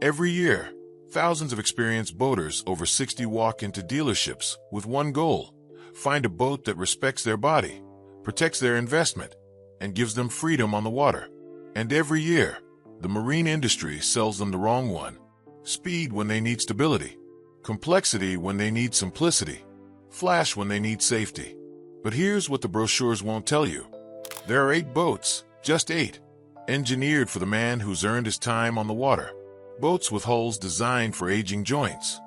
Every year, thousands of experienced boaters over 60 walk into dealerships with one goal: find a boat that respects their body, protects their investment, and gives them freedom on the water. And every year, the marine industry sells them the wrong one: speed when they need stability, complexity when they need simplicity, flash when they need safety. But here's what the brochures won't tell you. There are 8 boats, just 8, engineered for the man who's earned his time on the water. Boats with hulls designed for aging joints,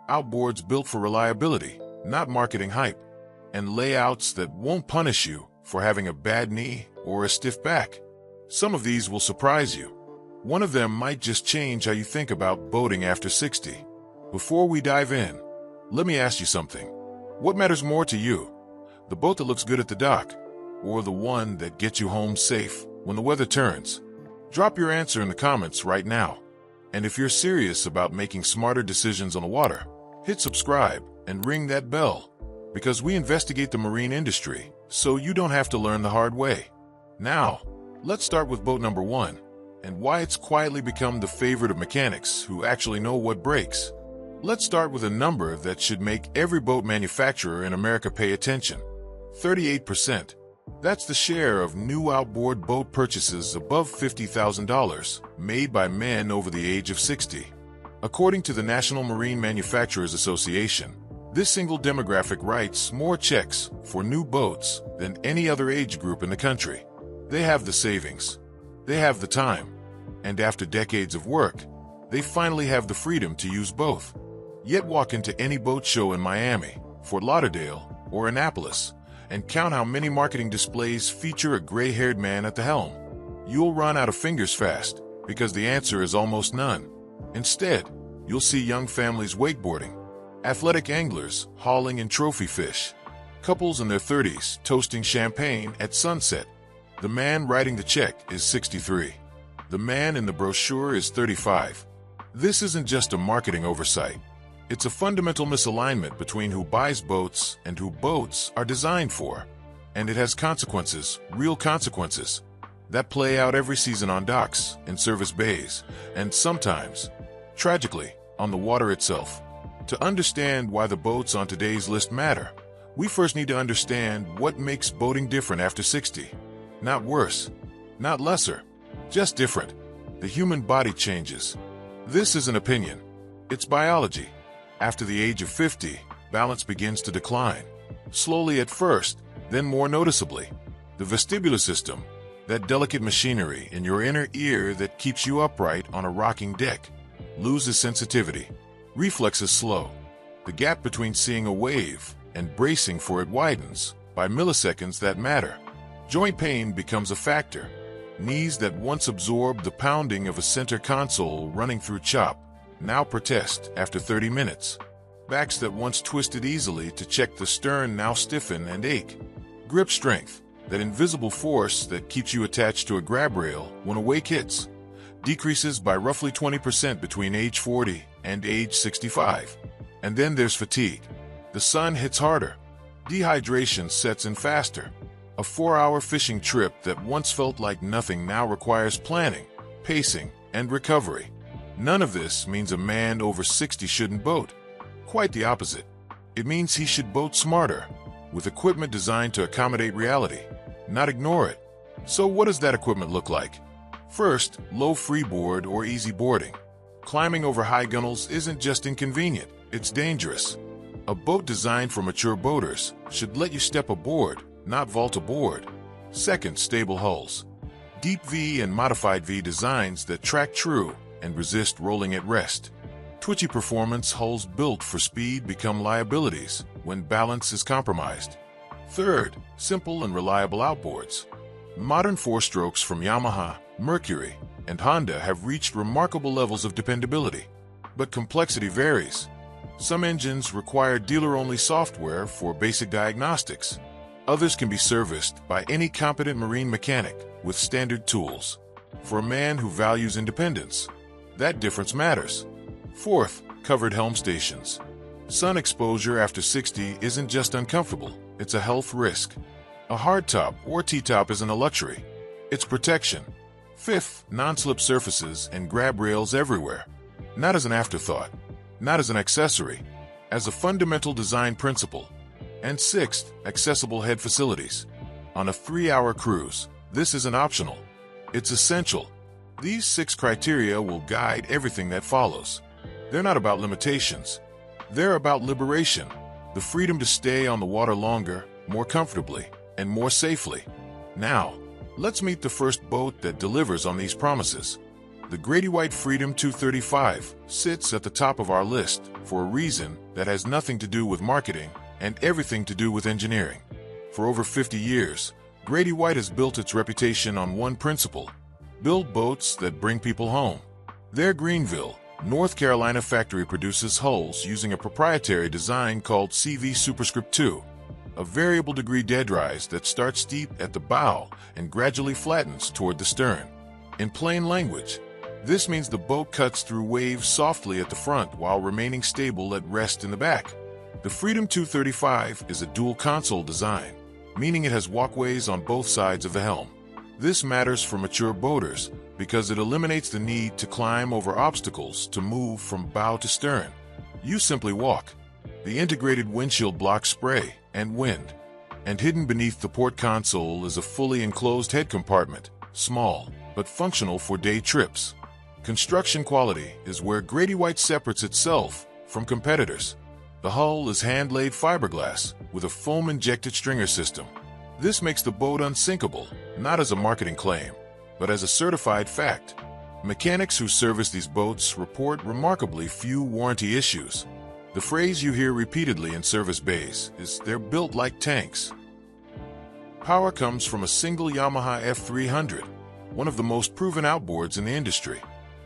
outboards built for reliability, not marketing hype, and layouts that won't punish you for having a bad knee or a stiff back. Some of these will surprise you. One of them might just change how you think about boating after 60. Before we dive in, let me ask you something. What matters more to you? The boat that looks good at the dock, or the one that gets you home safe when the weather turns? Drop your answer in the comments right now. And if you're serious about making smarter decisions on the water, hit subscribe and ring that bell, because we investigate the marine industry so you don't have to learn the hard way. Now, let's start with boat number 1, and why it's quietly become the favorite of mechanics who actually know what breaks. Let's start with a number that should make every boat manufacturer in America pay attention. 38%. That's the share of new outboard boat purchases above $50,000 made by men over the age of 60. According to the National Marine Manufacturers Association, this single demographic writes more checks for new boats than any other age group in the country. They have the savings, they have the time, and after decades of work, they finally have the freedom to use both. Yet walk into any boat show in Miami, Fort Lauderdale, or Annapolis, and count how many marketing displays feature a gray-haired man at the helm. You'll run out of fingers fast, because the answer is almost none. Instead, you'll see young families wakeboarding, athletic anglers hauling in trophy fish, couples in their 30s toasting champagne at sunset. The man writing the check is 63. The man in the brochure is 35. This isn't just a marketing oversight. It's a fundamental misalignment between who buys boats and who boats are designed for. And it has consequences, real consequences, that play out every season on docks, in service bays, and sometimes, tragically, on the water itself. To understand why the boats on today's list matter, we first need to understand what makes boating different after 60. Not worse, not lesser, just different. The human body changes. This is an opinion. It's biology. After the age of 50, balance begins to decline. Slowly at first, then more noticeably. The vestibular system, that delicate machinery in your inner ear that keeps you upright on a rocking deck, loses sensitivity. Reflexes slow. The gap between seeing a wave and bracing for it widens by milliseconds that matter. Joint pain becomes a factor. Knees that once absorbed the pounding of a center console running through chop now protest after 30 minutes. Backs that once twisted easily to check the stern now stiffen and ache. Grip strength, that invisible force that keeps you attached to a grab rail when a wake hits, decreases by roughly 20% between age 40 and age 65. And then there's fatigue. The sun hits harder. Dehydration sets in faster. A 4-hour fishing trip that once felt like nothing now requires planning, pacing, and recovery. None of this means a man over 60 shouldn't boat. Quite the opposite. It means he should boat smarter, with equipment designed to accommodate reality, not ignore it. So what does that equipment look like? First, low freeboard or easy boarding. Climbing over high gunnels isn't just inconvenient, it's dangerous. A boat designed for mature boaters should let you step aboard, not vault aboard. Second, stable hulls. Deep V and modified V designs that track true and resist rolling at rest. Twitchy performance hulls built for speed become liabilities when balance is compromised. Third, simple and reliable outboards. Modern four-strokes from Yamaha, Mercury, and Honda have reached remarkable levels of dependability. But complexity varies. Some engines require dealer-only software for basic diagnostics. Others can be serviced by any competent marine mechanic with standard tools. For a man who values independence, that difference matters. Fourth, covered helm stations. Sun exposure after 60 isn't just uncomfortable, it's a health risk. A hardtop or T-top isn't a luxury, it's protection. Fifth, non-slip surfaces and grab rails everywhere. not as an afterthought, not as an accessory, as a fundamental design principle. And sixth, accessible head facilities. On a 3-hour cruise, this isn't optional. It's essential. These 6 criteria will guide everything that follows. They're not about limitations. They're about liberation, the freedom to stay on the water longer, more comfortably, and more safely. Now, let's meet the first boat that delivers on these promises. The Grady White Freedom 235 sits at the top of our list for a reason that has nothing to do with marketing and everything to do with engineering. For over 50 years, Grady White has built its reputation on one principle: build boats that bring people home. Their Greenville, North Carolina factory produces hulls using a proprietary design called CV Superscript 2, a variable degree dead rise that starts steep at the bow and gradually flattens toward the stern. In plain language, this means the boat cuts through waves softly at the front while remaining stable at rest in the back. The Freedom 235 is a dual console design, meaning it has walkways on both sides of the helm. This matters for mature boaters because it eliminates the need to climb over obstacles to move from bow to stern. You simply walk. The integrated windshield blocks spray and wind. And hidden beneath the port console is a fully enclosed head compartment, small but functional for day trips. Construction quality is where Grady White separates itself from competitors. The hull is hand-laid fiberglass with a foam-injected stringer system. This makes the boat unsinkable, not as a marketing claim, but as a certified fact. Mechanics who service these boats report remarkably few warranty issues. The phrase you hear repeatedly in service bays is, "They're built like tanks." Power comes from a single Yamaha F300, one of the most proven outboards in the industry.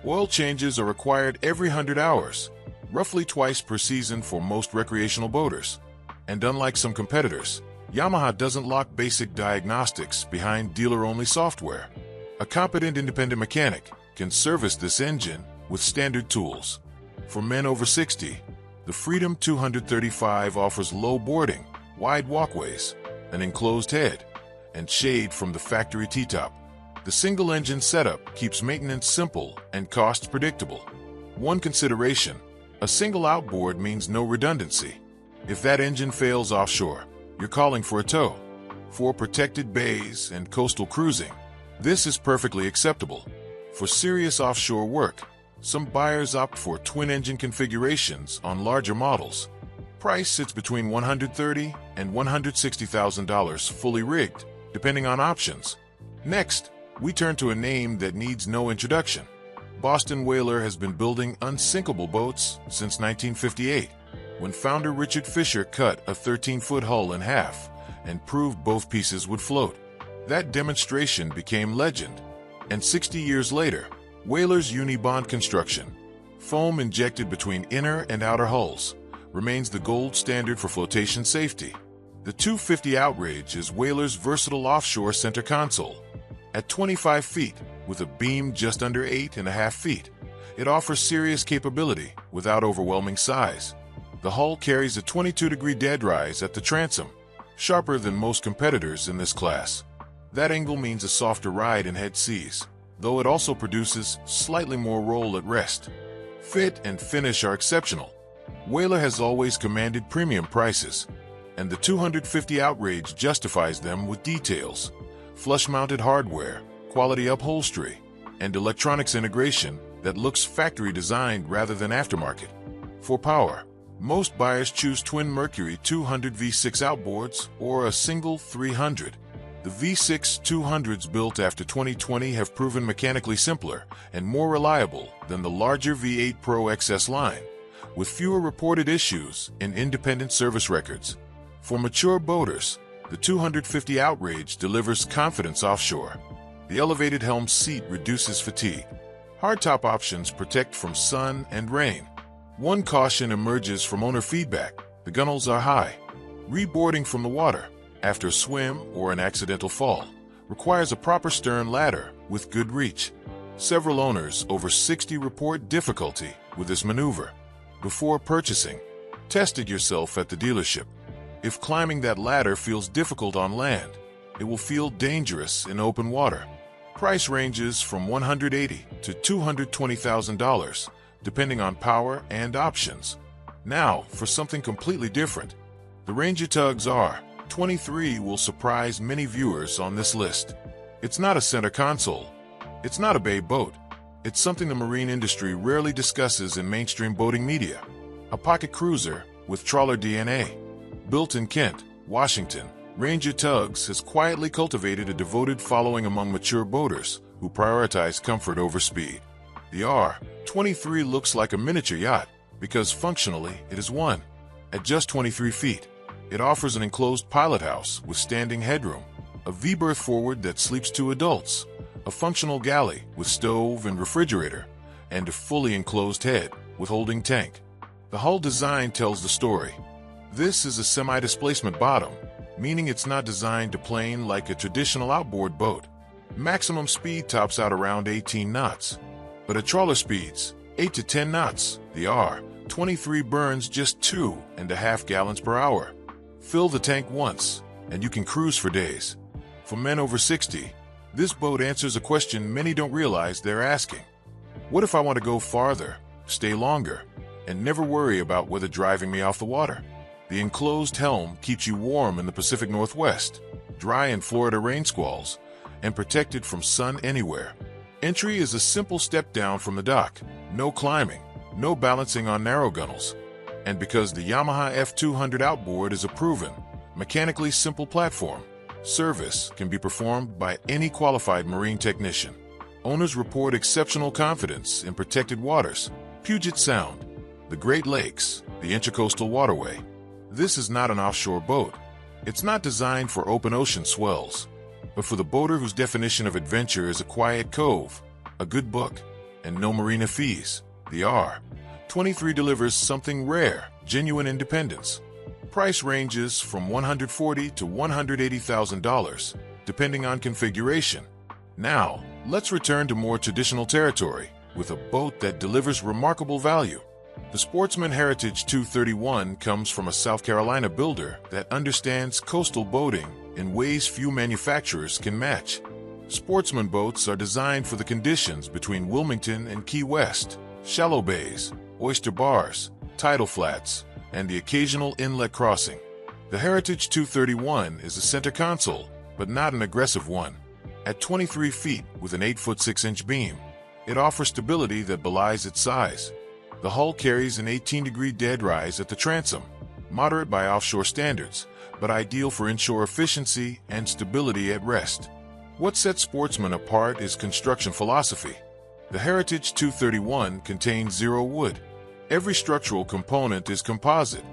Oil changes are required every 100 hours, roughly twice per season for most recreational boaters. And unlike some competitors, Yamaha doesn't lock basic diagnostics behind dealer-only software. A competent independent mechanic can service this engine with standard tools. For men over 60, the Freedom 235 offers low boarding, wide walkways, an enclosed head, and shade from the factory T-top. The single-engine setup keeps maintenance simple and costs predictable. One consideration: a single outboard means no redundancy. If that engine fails offshore, you're calling for a tow. For protected bays and coastal cruising, this is perfectly acceptable. For serious offshore work, some buyers opt for twin-engine configurations on larger models. Price sits between $130,000 and $160,000 fully rigged, depending on options. Next, we turn to a name that needs no introduction. Boston Whaler has been building unsinkable boats since 1958, when founder Richard Fisher cut a 13-foot hull in half and proved both pieces would float. That demonstration became legend. And 60 years later, Whaler's Unibond construction, foam injected between inner and outer hulls, remains the gold standard for flotation safety. The 250 Outrage is Whaler's versatile offshore center console. At 25 feet, with a beam just under 8.5 feet, it offers serious capability without overwhelming size. The hull carries a 22-degree dead rise at the transom, sharper than most competitors in this class. That angle means a softer ride in head seas, though it also produces slightly more roll at rest. Fit and finish are exceptional. Whaler has always commanded premium prices, and the 250 Outrage justifies them with details: flush-mounted hardware, quality upholstery, and electronics integration that looks factory-designed rather than aftermarket. For power, most buyers choose twin Mercury 200 V6 outboards or a single 300. The V6 200s built after 2020 have proven mechanically simpler and more reliable than the larger V8 Pro XS line, with fewer reported issues in independent service records. For mature boaters, the 250 Outrage delivers confidence offshore. The elevated helm seat reduces fatigue. Hardtop options protect from sun and rain. One caution emerges from owner feedback: the gunnels are high. Reboarding from the water after a swim or an accidental fall requires a proper stern ladder with good reach. Several owners over 60 report difficulty with this maneuver. Before purchasing, test it yourself at the dealership. If climbing that ladder feels difficult on land, it will feel dangerous in open water. Price ranges from $180,000 to $220,000, depending on power and options. Now, for something completely different. The Ranger Tugs R23 will surprise many viewers on this list. It's not a center console. It's not a bay boat. It's something the marine industry rarely discusses in mainstream boating media. A pocket cruiser with trawler DNA. Built in Kent, Washington, Ranger Tugs has quietly cultivated a devoted following among mature boaters who prioritize comfort over speed. The R23 looks like a miniature yacht because functionally it is one. At just 23 feet, it offers an enclosed pilot house with standing headroom, a V-berth forward that sleeps 2 adults, a functional galley with stove and refrigerator, and a fully enclosed head with holding tank. The hull design tells the story. This is a semi-displacement bottom, meaning it's not designed to plane like a traditional outboard boat. Maximum speed tops out around 18 knots, but at trawler speeds, 8 to 10 knots, the R23 burns just 2.5 gallons per hour. Fill the tank once, and you can cruise for days. For men over 60, this boat answers a question many don't realize they're asking. What if I want to go farther, stay longer, and never worry about weather driving me off the water? The enclosed helm keeps you warm in the Pacific Northwest, dry in Florida rain squalls, and protected from sun anywhere. Entry is a simple step down from the dock, no climbing, no balancing on narrow gunnels. And because the Yamaha F200 Outboard is a proven, mechanically simple platform, service can be performed by any qualified marine technician. Owners report exceptional confidence in protected waters, Puget Sound, the Great Lakes, the Intracoastal Waterway. This is not an offshore boat. It's not designed for open ocean swells, but for the boater whose definition of adventure is a quiet cove, a good book, and no marina fees. The R23 delivers something rare, genuine independence. Price ranges from $140,000 to $180,000, depending on configuration. Now, let's return to more traditional territory with a boat that delivers remarkable value. The Sportsman Heritage 231 comes from a South Carolina builder that understands coastal boating in ways few manufacturers can match. Sportsman boats are designed for the conditions between Wilmington and Key West, shallow bays, oyster bars, tidal flats, and the occasional inlet crossing. The Heritage 231 is a center console, but not an aggressive one. At 23 feet with an 8-foot 6-inch beam, it offers stability that belies its size. The hull carries an 18-degree dead rise at the transom, moderate by offshore standards, but ideal for inshore efficiency and stability at rest. What sets Sportsman apart is construction philosophy. The Heritage 231 contains zero wood. Every structural component is composite.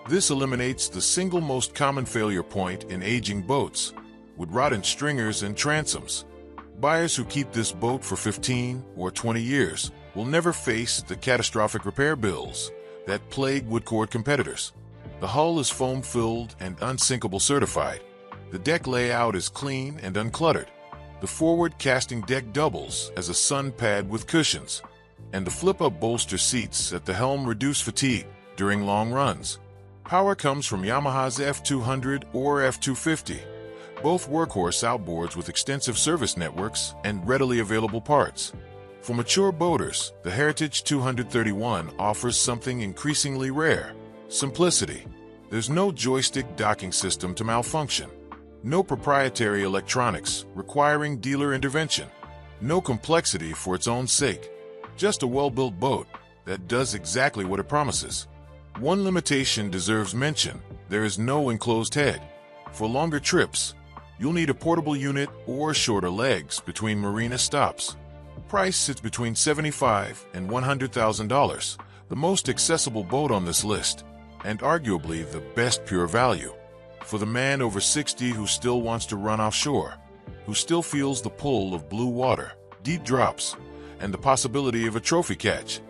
This eliminates the single most common failure point in aging boats, wood rot in stringers and transoms. Buyers who keep this boat for 15 or 20 years will never face the catastrophic repair bills that plague woodcord competitors. The hull is foam-filled and unsinkable certified. The deck layout is clean and uncluttered. The forward casting deck doubles as a sun pad with cushions, and the flip-up bolster seats at the helm reduce fatigue during long runs. Power comes from Yamaha's F200 or F250, both workhorse outboards with extensive service networks and readily available parts. For mature boaters, the Heritage 231 offers something increasingly rare: simplicity. There's no joystick docking system to malfunction, no proprietary electronics requiring dealer intervention, no complexity for its own sake, just a well-built boat that does exactly what it promises. One limitation deserves mention: there is no enclosed head. For longer trips, you'll need a portable unit or shorter legs between marina stops. Price sits between $75,000 and $100,000, the most accessible boat on this list, and arguably the best pure value. For the man over 60 who still wants to run offshore, who still feels the pull of blue water, deep drops, and the possibility of a trophy catch,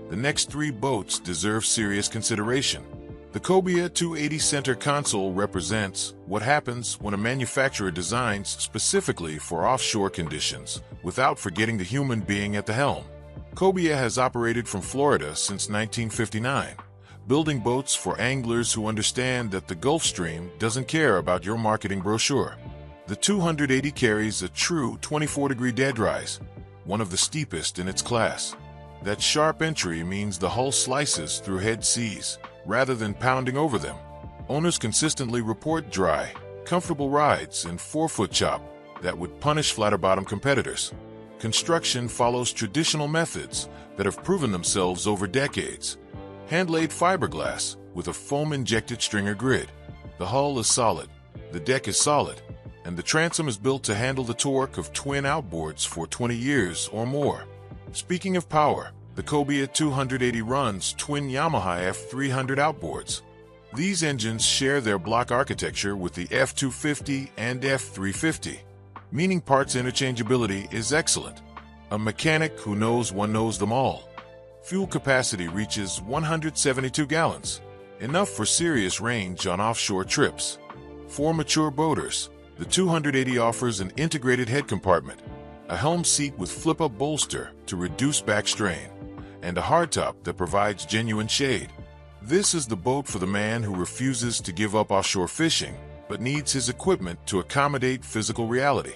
the next 3 boats deserve serious consideration. The Cobia 280 center console represents what happens when a manufacturer designs specifically for offshore conditions without forgetting the human being at the helm. Cobia has operated from Florida since 1959, building boats for anglers who understand that the Gulf Stream doesn't care about your marketing brochure. The 280 carries a true 24-degree dead rise, one of the steepest in its class. That sharp entry means the hull slices through head seas rather than pounding over them. Owners consistently report dry, comfortable rides and forefoot chop that would punish flatter bottom competitors. Construction follows traditional methods that have proven themselves over decades. Hand-laid fiberglass with a foam-injected stringer grid. The hull is solid, the deck is solid, and the transom is built to handle the torque of twin outboards for 20 years or more. Speaking of power, the Cobia 280 runs twin Yamaha F300 outboards. These engines share their block architecture with the F250 and F350, meaning parts interchangeability is excellent. A mechanic who knows one knows them all. Fuel capacity reaches 172 gallons, enough for serious range on offshore trips. For mature boaters, the 280 offers an integrated head compartment, a helm seat with flip-up bolster to reduce back strain, and a hardtop that provides genuine shade. This is the boat for the man who refuses to give up offshore fishing, but needs his equipment to accommodate physical reality.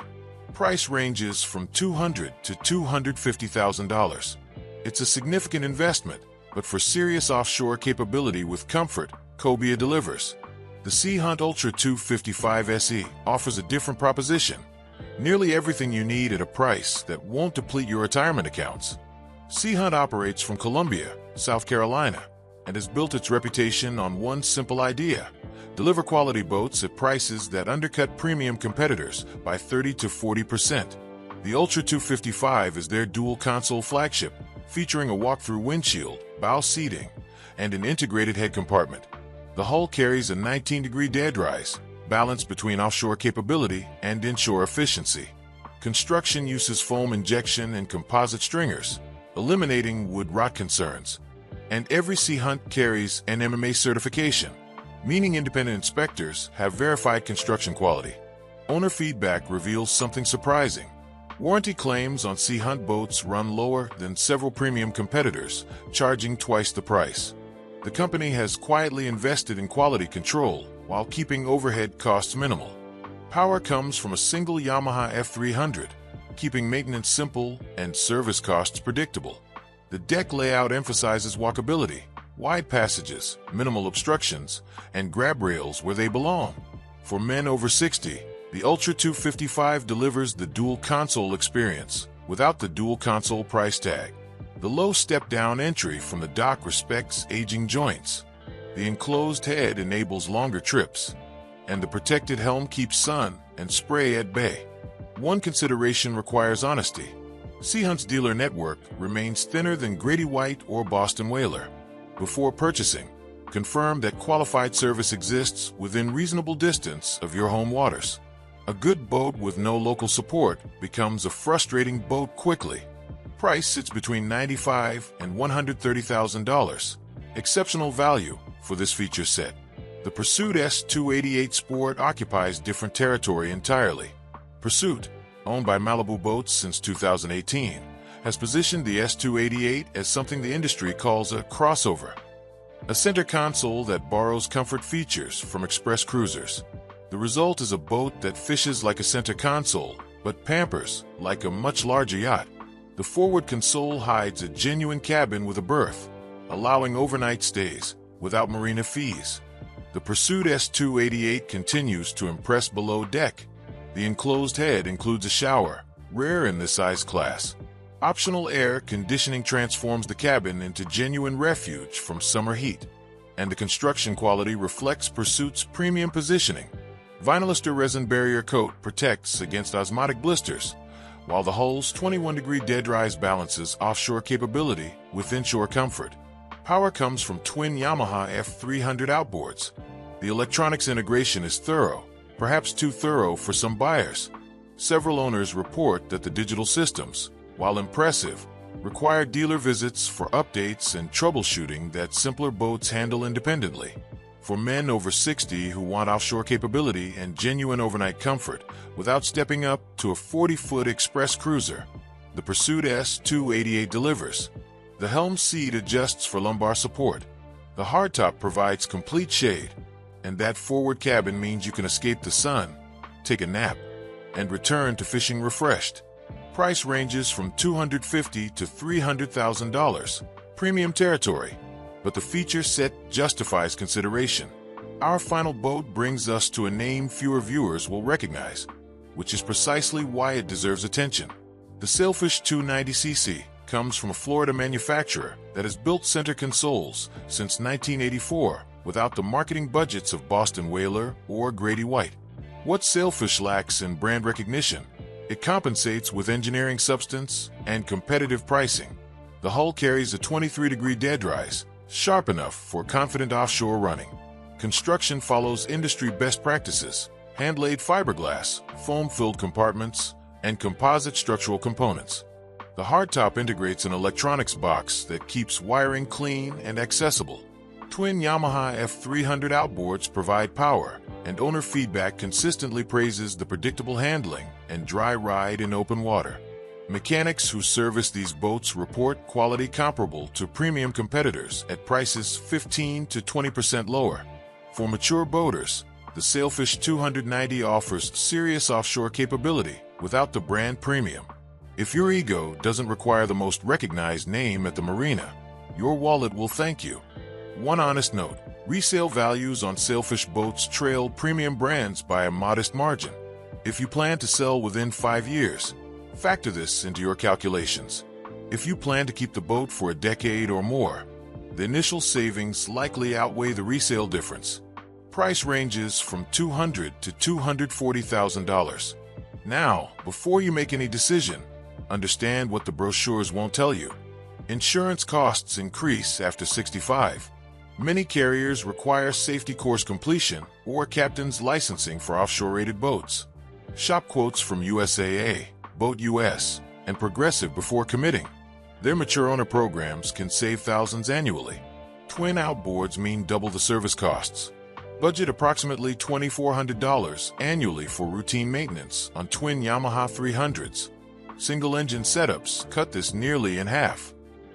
Price ranges from $200,000 to $250,000. It's a significant investment, but for serious offshore capability with comfort, Cobia delivers. The Sea Hunt Ultra 255 SE offers a different proposition. Nearly everything you need at a price that won't deplete your retirement accounts. Sea Hunt operates from Columbia, South Carolina, and has built its reputation on one simple idea: deliver quality boats at prices that undercut premium competitors by 30 to 40%. The Ultra 255 is their dual console flagship, featuring a walk-through windshield, bow seating, and an integrated head compartment. The hull carries a 19-degree dead rise, balanced between offshore capability and inshore efficiency. Construction uses foam injection and composite stringers, eliminating wood rot concerns. And every Sea Hunt carries an MMA certification, meaning independent inspectors have verified construction quality. Owner feedback reveals something surprising. Warranty claims on Sea Hunt boats run lower than several premium competitors, charging twice the price. The company has quietly invested in quality control while keeping overhead costs minimal. Power comes from a single Yamaha F300, keeping maintenance simple and service costs predictable. The deck layout emphasizes walkability, wide passages, minimal obstructions, and grab rails where they belong. For men over 60, the Ultra 255 delivers the dual console experience without the dual console price tag. The low step-down entry from the dock respects aging joints. The enclosed head enables longer trips, and the protected helm keeps sun and spray at bay. One consideration requires honesty. Sea Hunt's dealer network remains thinner than Grady White or Boston Whaler. Before purchasing, confirm that qualified service exists within reasonable distance of your home waters. A good boat with no local support becomes a frustrating boat quickly. Price sits between $95,000 and $130,000. Exceptional value for this feature set. The Pursuit S288 Sport occupies different territory entirely. Pursuit, owned by Malibu Boats since 2018, has positioned the S288 as something the industry calls a crossover. A center console that borrows comfort features from express cruisers. The result is a boat that fishes like a center console, but pampers like a much larger yacht. The forward console hides a genuine cabin with a berth, allowing overnight stays without marina fees. The Pursuit S288 continues to impress below deck. The enclosed head includes a shower, rare in this size class. Optional air conditioning transforms the cabin into genuine refuge from summer heat. And the construction quality reflects Pursuit's premium positioning. Vinylister resin barrier coat protects against osmotic blisters, while the hull's 21-degree dead rise balances offshore capability with inshore comfort. Power comes from twin Yamaha F300 outboards. The electronics integration is thorough, perhaps too thorough for some buyers. Several owners report that the digital systems, while impressive, require dealer visits for updates and troubleshooting that simpler boats handle independently. For men over 60 who want offshore capability and genuine overnight comfort without stepping up to a 40-foot express cruiser, the Pursuit S288 delivers. The helm seat adjusts for lumbar support. The hardtop provides complete shade, and that forward cabin means you can escape the sun, take a nap, and return to fishing refreshed. Price ranges from $250,000 to $300,000. Premium territory, but the feature set justifies consideration. Our final boat brings us to a name fewer viewers will recognize, which is precisely why it deserves attention. The Sailfish 290cc comes from a Florida manufacturer that has built center consoles since 1984 without the marketing budgets of Boston Whaler or Grady White. What Sailfish lacks in brand recognition, it compensates with engineering substance and competitive pricing. The hull carries a 23-degree dead rise, sharp enough for confident offshore running. Construction follows industry best practices: hand-laid fiberglass, foam-filled compartments, and composite structural components. The hardtop integrates an electronics box that keeps wiring clean and accessible. Twin Yamaha F300 outboards provide power, and owner feedback consistently praises the predictable handling and dry ride in open water. Mechanics who service these boats report quality comparable to premium competitors at prices 15 to 20% lower. For mature boaters, the Sailfish 290 offers serious offshore capability without the brand premium. If your ego doesn't require the most recognized name at the marina, your wallet will thank you. One honest note: resale values on Sailfish boats trail premium brands by a modest margin. If you plan to sell within 5 years, factor this into your calculations. If you plan to keep the boat for a decade or more, the initial savings likely outweigh the resale difference. Price ranges from $200,000 to $240,000. Now, before you make any decision, understand what the brochures won't tell you. Insurance costs increase after 65. Many carriers require safety course completion or captain's licensing for offshore-rated boats. Shop quotes from USAA, Boat US, and Progressive before committing. Their mature owner programs can save thousands annually. Twin outboards mean double the service costs. Budget approximately $2,400 annually for routine maintenance on twin Yamaha 300s. Single-engine setups cut this nearly in half.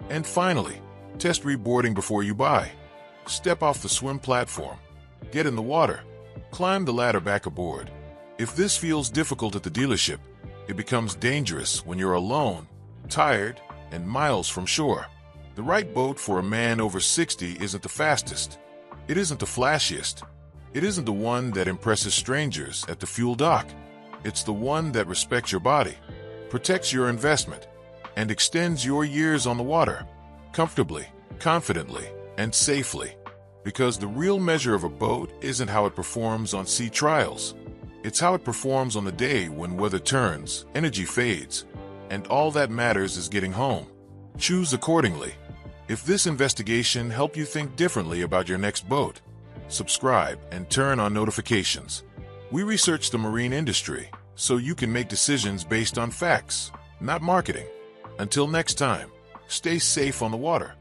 And finally, test reboarding before you buy. Step off the swim platform. Get in the water. Climb the ladder back aboard. If this feels difficult at the dealership, it becomes dangerous when you're alone, tired, and miles from shore. The right boat for a man over 60 isn't the fastest. It isn't the flashiest. It isn't the one that impresses strangers at the fuel dock. It's the one that respects your body, protects your investment, and extends your years on the water, comfortably, confidently, and safely. Because the real measure of a boat isn't how it performs on sea trials. It's how it performs on the day when weather turns, energy fades, and all that matters is getting home. Choose accordingly. If this investigation helped you think differently about your next boat, subscribe and turn on notifications. We research the marine industry so you can make decisions based on facts, not marketing. Until next time, stay safe on the water.